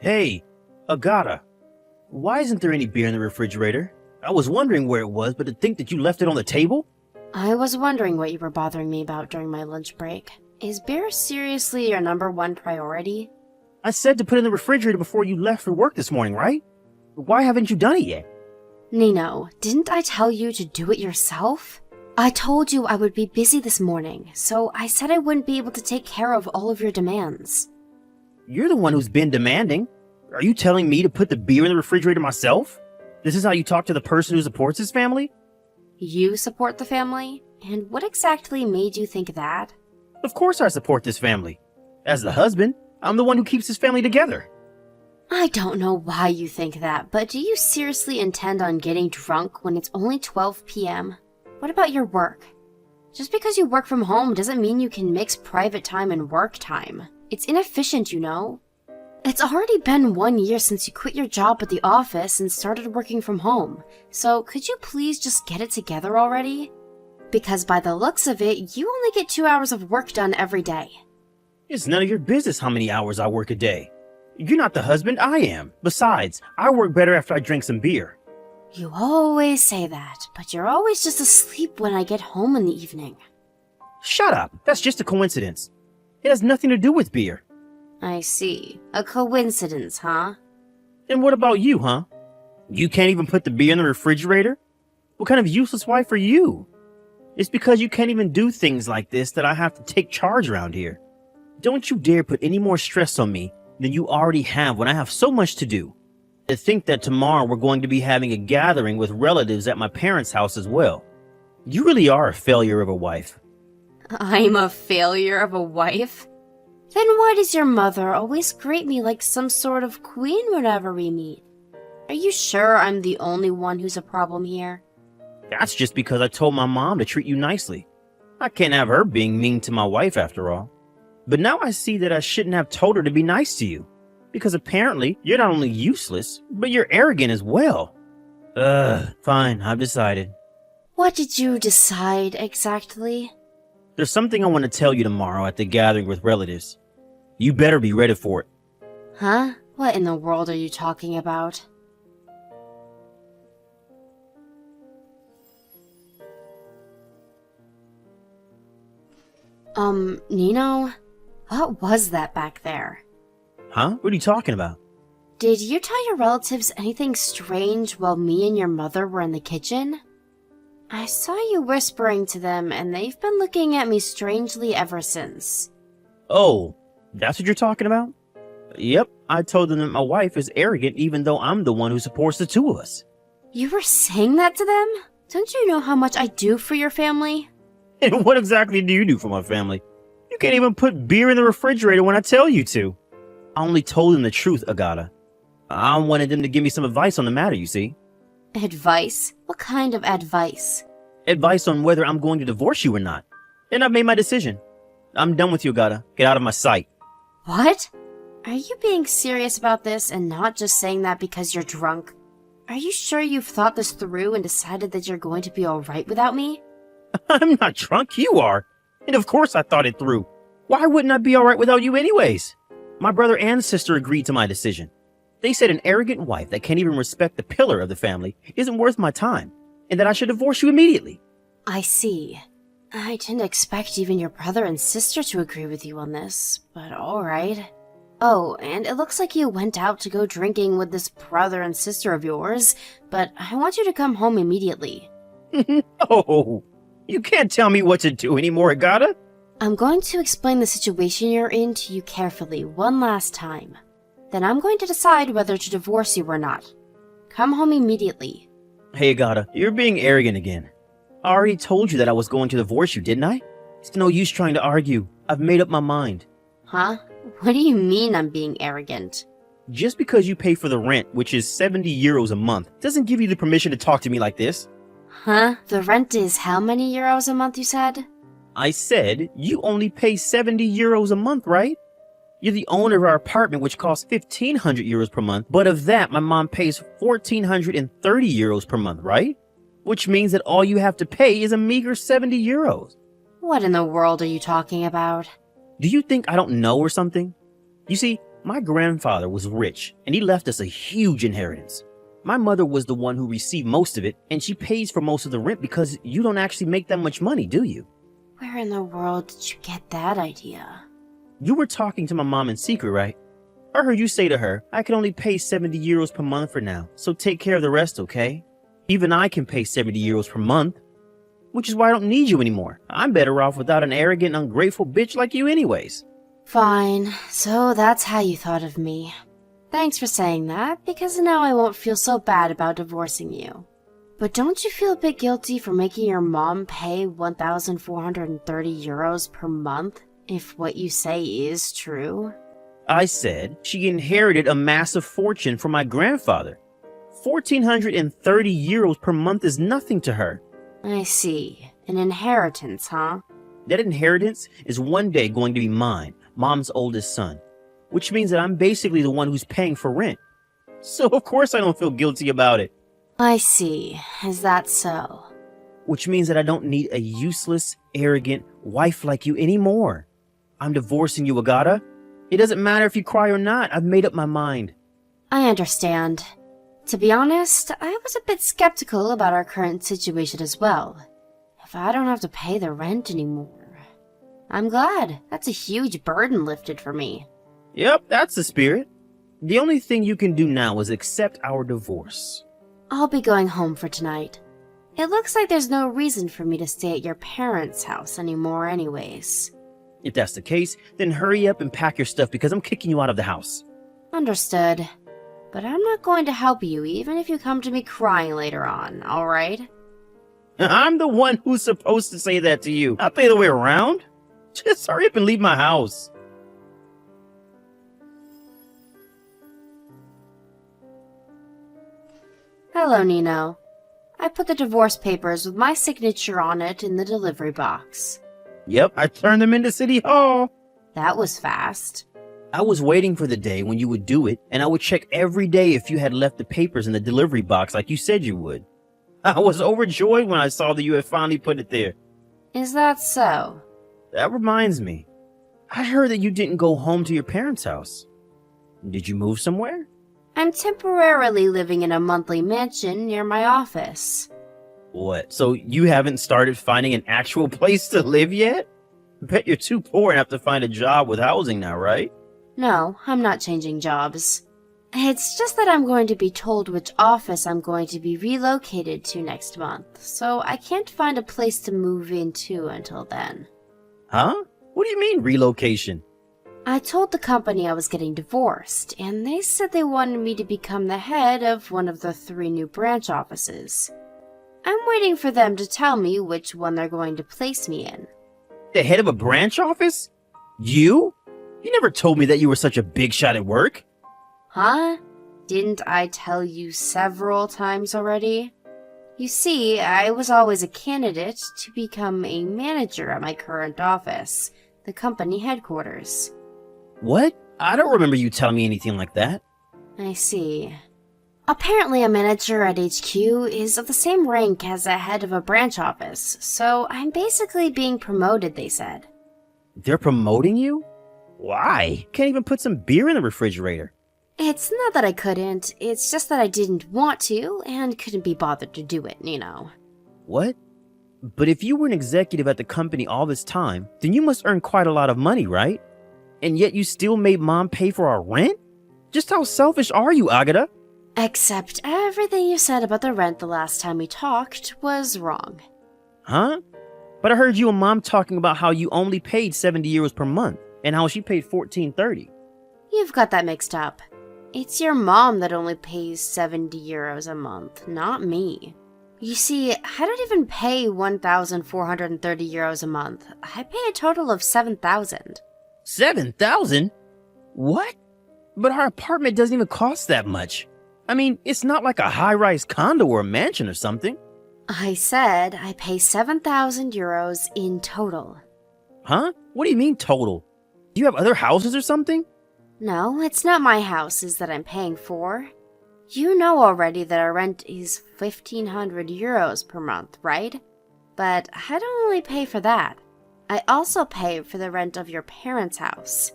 Hey, Agata, why isn't there any beer in the refrigerator? I was wondering where it was, but to think that you left it on the table? I was wondering what you were bothering me about during my lunch break. Is beer seriously your number one priority? I said to put it in the refrigerator before you left for work this morning, right? Why haven't you done it yet? Nino, didn't I tell you to do it yourself? I told you I would be busy this morning, so I said I wouldn't be able to take care of all of your demands. You're the one who's been demanding. Are you telling me to put the beer in the refrigerator myself? This is how you talk to the person who supports his family? You support the family? And what exactly made you think that? Of course I support this family. As the husband, I'm the one who keeps his family together. I don't know why you think that, but do you seriously intend on getting drunk when it's only 12 p.m.? What about your work? Just because you work from home doesn't mean you can mix private time and work time. It's inefficient, you know. It's already been 1 year since you quit your job at the office and started working from home, so could you please just get it together already? Because by the looks of it, you only get 2 hours of work done every day. It's none of your business how many hours I work a day. You're not the husband, I am. Besides, I work better after I drink some beer. You always say that, but you're always just asleep when I get home in the evening. Shut up. That's just a coincidence. It has nothing to do with beer. I see. A coincidence, huh? And what about you, huh? You can't even put the beer in the refrigerator? What kind of useless wife are you? It's because you can't even do things like this that I have to take charge around here. Don't you dare put any more stress on me than you already have when I have so much to do. To think that tomorrow we're going to be having a gathering with relatives at my parents' house as well. You really are a failure of a wife. I'm a failure of a wife? Then why does your mother always greet me like some sort of queen whenever we meet? Are you sure I'm the only one who's a problem here? That's just because I told my mom to treat you nicely. I can't have her being mean to my wife after all. But now I see that I shouldn't have told her to be nice to you. Because apparently, you're not only useless, but you're arrogant as well. Fine, I've decided. What did you decide exactly? There's something I want to tell you tomorrow at the gathering with relatives. You better be ready for it. Huh? What in the world are you talking about? Nino? What was that back there? Huh? What are you talking about? Did you tell your relatives anything strange while me and your mother were in the kitchen? I saw you whispering to them, and they've been looking at me strangely ever since. Oh, that's what you're talking about? Yep, I told them that my wife is arrogant even though I'm the one who supports the two of us. You were saying that to them? Don't you know how much I do for your family? And what exactly do you do for my family? You can't even put beer in the refrigerator when I tell you to. I only told them the truth, Agata. I wanted them to give me some advice on the matter, you see. Advice? What kind of advice? Advice on whether I'm going to divorce you or not. And I've made my decision. I'm done with you, Agata. Get out of my sight. What? Are you being serious about this and not just saying that because you're drunk? Are you sure you've thought this through and decided that you're going to be alright without me? I'm not drunk, you are. And of course I thought it through. Why wouldn't I be alright without you anyways? My brother and sister agreed to my decision. They said an arrogant wife that can't even respect the pillar of the family isn't worth my time, and that I should divorce you immediately. I see. I didn't expect even your brother and sister to agree with you on this, but alright. Oh, and it looks like you went out to go drinking with this brother and sister of yours, but I want you to come home immediately. No, you can't tell me what to do anymore, Agata. I'm going to explain the situation you're in to you carefully one last time. Then I'm going to decide whether to divorce you or not. Come home immediately. Hey, Agata, you're being arrogant again. I already told you that I was going to divorce you, didn't I? It's no use trying to argue. I've made up my mind. Huh? What do you mean I'm being arrogant? Just because you pay for the rent, which is 70 euros a month, doesn't give you the permission to talk to me like this. Huh? The rent is how many euros a month, you said? I said you only pay 70 euros a month, right? You're the owner of our apartment, which costs 1,500 euros per month, but of that, my mom pays 1,430 euros per month, right? Which means that all you have to pay is a meager 70 euros. What in the world are you talking about? Do you think I don't know or something? You see, My grandfather was rich, and he left us a huge inheritance. My mother was the one who received most of it, and she pays for most of the rent because you don't actually make that much money, do you? Where in the world did you get that idea? You were talking to my mom in secret, right? I heard you say to her, I can only pay 70 euros per month for now, so take care of the rest, okay? Even I can pay 70 euros per month, which is why I don't need you anymore. I'm better off without an arrogant, ungrateful bitch like you anyways. Fine, so that's how you thought of me. Thanks for saying that, because now I won't feel so bad about divorcing you. But don't you feel a bit guilty for making your mom pay 1,430 euros per month, if what you say is true? I said she inherited a massive fortune from my grandfather. 1,430 euros per month is nothing to her. I see. An inheritance, huh? That inheritance is one day going to be mine, Mom's oldest son, which means that I'm basically the one who's paying for rent. So of course I don't feel guilty about it. I see. Is that so? Which means that I don't need a useless, arrogant wife like you anymore. I'm divorcing you, Agata. It doesn't matter if you cry or not. I've made up my mind. I understand. To be honest, I was a bit skeptical about our current situation as well. If I don't have to pay the rent anymore. I'm glad. That's a huge burden lifted for me. Yep, that's the spirit. The only thing you can do now is accept our divorce. I'll be going home for tonight. It looks like there's no reason for me to stay at your parents' house anymore anyways. If that's the case, then hurry up and pack your stuff because I'm kicking you out of the house. Understood. But I'm not going to help you even if you come to me crying later on, alright? I'm the one who's supposed to say that to you, not the other way around. Just hurry up and leave my house. Hello, Nino. I put the divorce papers with my signature on it in the delivery box. Yep, I turned them into City Hall. That was fast. I was waiting for the day when you would do it, and I would check every day if you had left the papers in the delivery box like you said you would. I was overjoyed when I saw that you had finally put it there. Is that so? That reminds me. I heard that you didn't go home to your parents' house. Did you move somewhere? I'm temporarily living in a monthly mansion near my office. What, so you haven't started finding an actual place to live yet? Bet you're too poor and have to find a job with housing now, right? No, I'm not changing jobs. It's just that I'm going to be told which office I'm going to be relocated to next month, so I can't find a place to move into until then. Huh? What do you mean, relocation? I told the company I was getting divorced, and they said they wanted me to become the head of one of the 3 new branch offices. I'm waiting for them to tell me which one they're going to place me in. The head of a branch office? You? You never told me that you were such a big shot at work. Huh? Didn't I tell you several times already? You see, I was always a candidate to become a manager at my current office, the company headquarters. What? I don't remember you telling me anything like that. I see. Apparently a manager at HQ is of the same rank as a head of a branch office, so I'm basically being promoted, they said. They're promoting you? Why? Can't even put some beer in the refrigerator. It's not that I couldn't, it's just that I didn't want to and couldn't be bothered to do it, you know. What? But if you were an executive at the company all this time, then you must earn quite a lot of money, right? And yet you still made Mom pay for our rent? Just how selfish are you, Agata? Except everything you said about the rent the last time we talked was wrong. Huh? But I heard you and Mom talking about how you only paid 70 euros per month and how she paid 14.30. You've got that mixed up. It's your mom that only pays 70 euros a month, not me. You see, I don't even pay 1,430 euros a month. I pay a total of 7,000. 7,000? What? But our apartment doesn't even cost that much. I mean, it's not like a high-rise condo or a mansion or something. I said I pay 7,000 euros in total. Huh? What do you mean total? Do you have other houses or something? No, it's not my houses that I'm paying for. You know already that our rent is 1,500 euros per month, right? But I don't only pay for that. I also pay for the rent of your parents' house.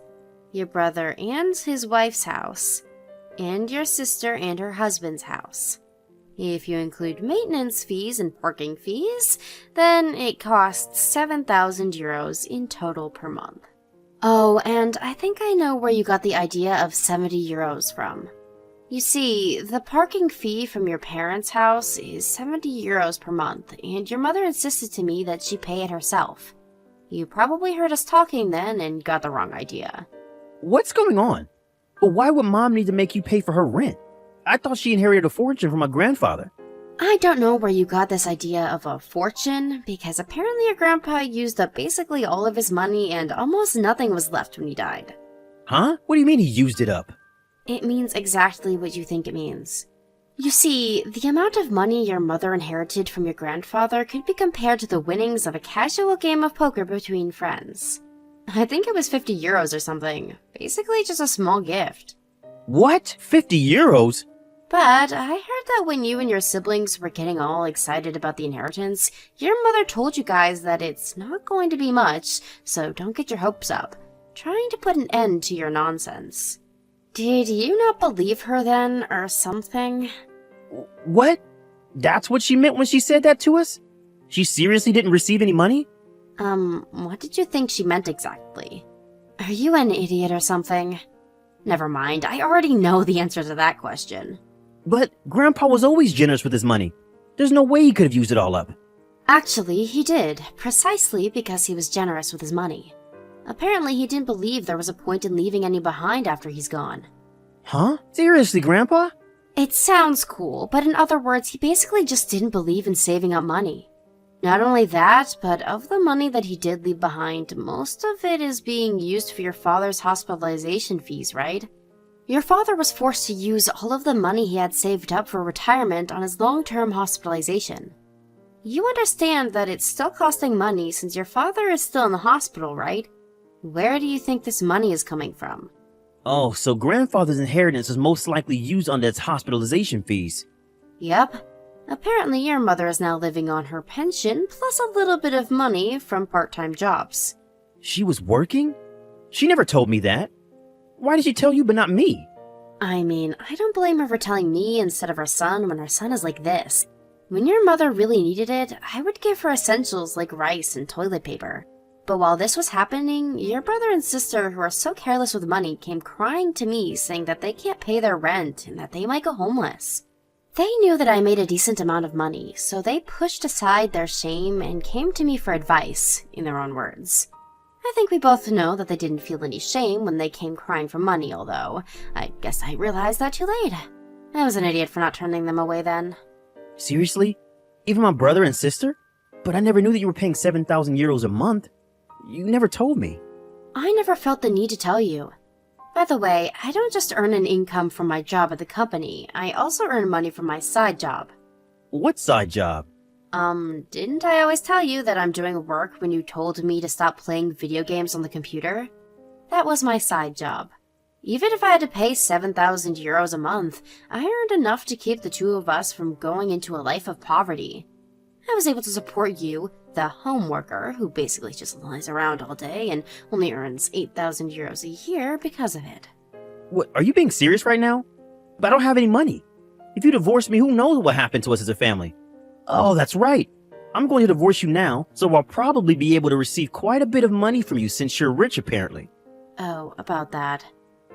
your brother and his wife's house, and your sister and her husband's house. If you include maintenance fees and parking fees, then it costs 7,000 euros in total per month. Oh, and I think I know where you got the idea of 70 euros from. You see, the parking fee from your parents' house is 70 euros per month, and your mother insisted to me that she pay it herself. You probably heard us talking then and got the wrong idea. What's going on? But why would Mom need to make you pay for her rent? I thought she inherited a fortune from my grandfather. I don't know where you got this idea of a fortune, because apparently your grandpa used up basically all of his money and almost nothing was left when he died. Huh? What do you mean he used it up? It means exactly what you think it means. You see, the amount of money your mother inherited from your grandfather could be compared to the winnings of a casual game of poker between friends. I think it was 50 euros or something. Basically just a small gift. What? 50 euros? But I heard that when you and your siblings were getting all excited about the inheritance, your mother told you guys that it's not going to be much, so don't get your hopes up. Trying to put an end to your nonsense. Did you not believe her then, or something? What? That's what she meant when she said that to us? She seriously didn't receive any money? What did you think she meant exactly? Are you an idiot or something? Never mind, I already know the answer to that question. But Grandpa was always generous with his money. There's no way he could have used it all up. Actually, he did, precisely because he was generous with his money. Apparently, he didn't believe there was a point in leaving any behind after he's gone. Huh? Seriously, Grandpa? It sounds cool, but in other words, he basically just didn't believe in saving up money. Not only that, but of the money that he did leave behind, most of it is being used for your father's hospitalization fees, right? Your father was forced to use all of the money he had saved up for retirement on his long-term hospitalization. You understand that it's still costing money since your father is still in the hospital, right? Where do you think this money is coming from? Oh, so Grandfather's inheritance is most likely used on its hospitalization fees. Yep. Apparently your mother is now living on her pension plus a little bit of money from part-time jobs. She was working? She never told me that. Why did she tell you but not me? I mean, I don't blame her for telling me instead of her son when her son is like this. When your mother really needed it, I would give her essentials like rice and toilet paper. But while this was happening, your brother and sister, who are so careless with money, came crying to me saying that they can't pay their rent and that they might go homeless. They knew that I made a decent amount of money, so they pushed aside their shame and came to me for advice, in their own words. I think we both know that they didn't feel any shame when they came crying for money, although I guess I realized that too late. I was an idiot for not turning them away then. Seriously? Even my brother and sister? But I never knew that you were paying 7,000 euros a month. You never told me. I never felt the need to tell you. By the way, I don't just earn an income from my job at the company, I also earn money from my side job. What side job? Didn't I always tell you that I'm doing work when you told me to stop playing video games on the computer? That was my side job. Even if I had to pay 7,000 euros a month, I earned enough to keep the two of us from going into a life of poverty. I was able to support you, the home worker, who basically just lies around all day and only earns 8,000 euros a year because of it. What, are you being serious right now? But I don't have any money. If you divorce me, who knows what happened to us as a family? Oh, that's right. I'm going to divorce you now, so I'll probably be able to receive quite a bit of money from you since you're rich, apparently. Oh, about that.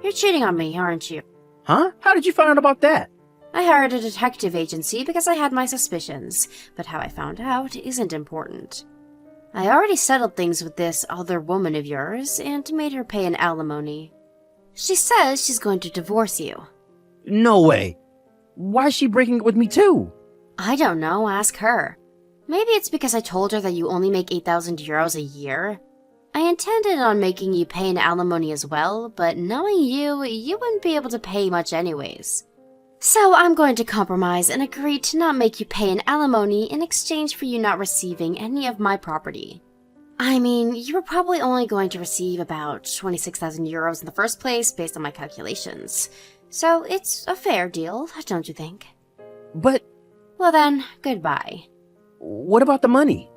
You're cheating on me, aren't you? Huh? How did you find out about that? I hired a detective agency because I had my suspicions, but how I found out isn't important. I already settled things with this other woman of yours and made her pay an alimony. She says she's going to divorce you. No way. Why is she breaking it with me too? I don't know, ask her. Maybe it's because I told her that you only make 8,000 euros a year. I intended on making you pay an alimony as well, but knowing you, you wouldn't be able to pay much anyways. So I'm going to compromise and agree to not make you pay an alimony in exchange for you not receiving any of my property. I mean, you were probably only going to receive about 26,000 euros in the first place based on my calculations. So it's a fair deal, don't you think? But Well then, goodbye. what about the money?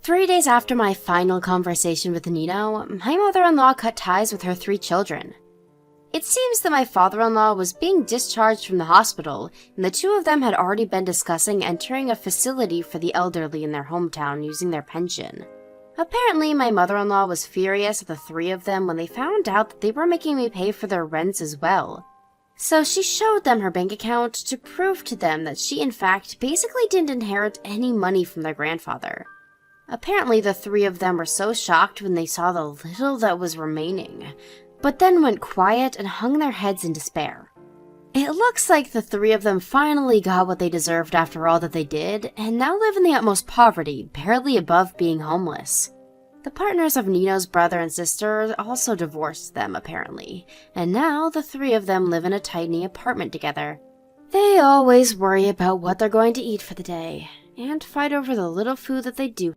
3 days after my final conversation with Nino, my mother-in-law cut ties with her 3 children. It seems that my father-in-law was being discharged from the hospital, and the 2 of them had already been discussing entering a facility for the elderly in their hometown using their pension. Apparently, my mother-in-law was furious at the 3 of them when they found out that they were making me pay for their rents as well. So she showed them her bank account to prove to them that she in fact basically didn't inherit any money from their grandfather. Apparently, the 3 of them were so shocked when they saw the little that was remaining, but then went quiet and hung their heads in despair. It looks like the 3 of them finally got what they deserved after all that they did, and now live in the utmost poverty, barely above being homeless. The partners of Nino's brother and sister also divorced them, apparently, and now the 3 of them live in a tiny apartment together. They always worry about what they're going to eat for the day, and fight over the little food that they do